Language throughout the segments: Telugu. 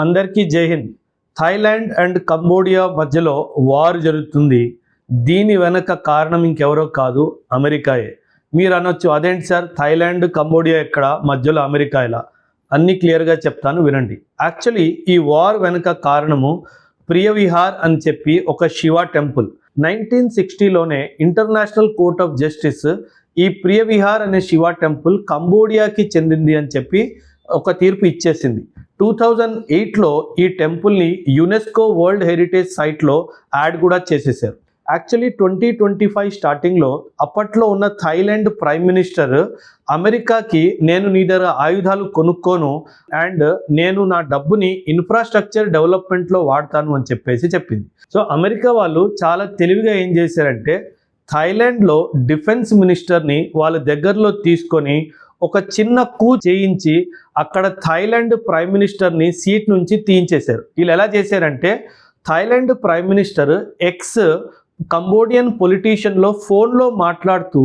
అందరికీ జై హింద్. థాయిలాండ్ అండ్ కంబోడియా మధ్యలో వార్ జరుగుతుంది. దీని వెనక కారణం ఇంకెవరో కాదు, అమెరికాయే. మీరు అనొచ్చు, అదేంటి సార్ థాయిలాండ్ కంబోడియా ఎక్కడ, మధ్యలో అమెరికా ఎలా? అన్నీ క్లియర్గా చెప్తాను, వినండి. యాక్చువల్లీ ఈ వార్ వెనక కారణము ప్రియవిహార్ అని చెప్పి ఒక శివ టెంపుల్. 1960లోనే ఇంటర్నేషనల్ కోర్ట్ ఆఫ్ జస్టిస్ ఈ ప్రియవిహార్ అనే శివ టెంపుల్ కంబోడియాకి చెందింది అని చెప్పి ఒక తీర్పు ఇచ్చేసింది. 2008లో ఈ టెంపుల్ని యునెస్కో వరల్డ్ హెరిటేజ్ సైట్లో యాడ్ కూడా చేసేసారు. యాక్చువల్లీ 2025 స్టార్టింగ్లో అప్పట్లో ఉన్న థాయిలాండ్ ప్రైమ్ మినిస్టర్ అమెరికాకి నేను నీ దగ్గర ఆయుధాలు కొనుక్కోను అండ్ నేను నా డబ్బుని ఇన్ఫ్రాస్ట్రక్చర్ డెవలప్మెంట్లో వాడతాను అని చెప్పేసి చెప్పింది. సో అమెరికా వాళ్ళు చాలా తెలివిగా ఏం చేశారంటే థాయిలాండ్లో డిఫెన్స్ మినిస్టర్ని వాళ్ళ దగ్గరలో తీసుకొని ఒక చిన్న కూ చేయించి అక్కడ థాయిలాండ్ ప్రైమ్ మినిస్టర్ని సీట్ నుంచి తీయించేశారు. వీళ్ళు ఎలా చేశారంటే Thailand prime minister ex Cambodian పొలిటీషియన్లో ఫోన్లో మాట్లాడుతూ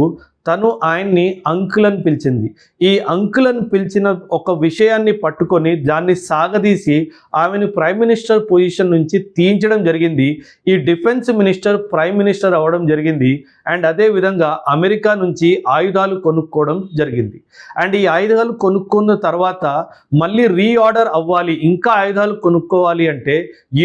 తను ఆయన్ని అంకుల్ అని పిలిచింది. ఈ అంకుల్ అని పిలిచిన ఒక విషయాన్ని పట్టుకొని దాన్ని సాగదీసి ఆమెను ప్రైమ్ మినిస్టర్ పొజిషన్ నుంచి తీయించడం జరిగింది. ఈ డిఫెన్స్ మినిస్టర్ ప్రైమ్ మినిస్టర్ అవ్వడం జరిగింది. అండ్ అదేవిధంగా అమెరికా నుంచి ఆయుధాలు కొనుక్కోవడం జరిగింది. అండ్ ఈ ఆయుధాలు కొనుక్కున్న తర్వాత మళ్ళీ రీఆర్డర్ అవ్వాలి, ఇంకా ఆయుధాలు కొనుక్కోవాలి అంటే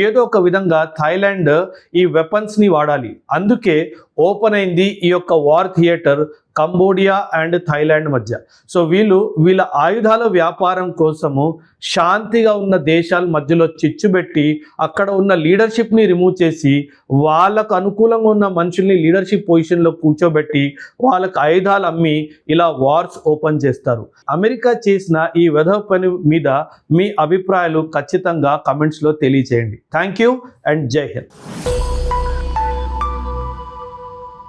ఏదో ఒక విధంగా థాయిలాండ్ ఈ వెపన్స్ని వాడాలి. అందుకే ఓపెన్ అయింది ఈ యొక్క war theatre Cambodia and Thailand మధ్య. సో వీళ్ళ ఆయుధాల వ్యాపారం కోసము శాంతిగా ఉన్న దేశాల మధ్యలో చిచ్చుబెట్టి అక్కడ ఉన్న లీడర్షిప్ని రిమూవ్ చేసి వాళ్ళకు అనుకూలంగా ఉన్న మనుషుల్ని లీడర్షిప్ పొజిషన్లో కూర్చోబెట్టి వాళ్ళకు ఆయుధాలు అమ్మి ఇలా వార్స్ ఓపెన్ చేస్తారు. అమెరికా చేసిన ఈ వెధవ పని మీద మీ అభిప్రాయాలు ఖచ్చితంగా కమెంట్స్లో తెలియచేయండి. థ్యాంక్ యూ అండ్ జై హింద్.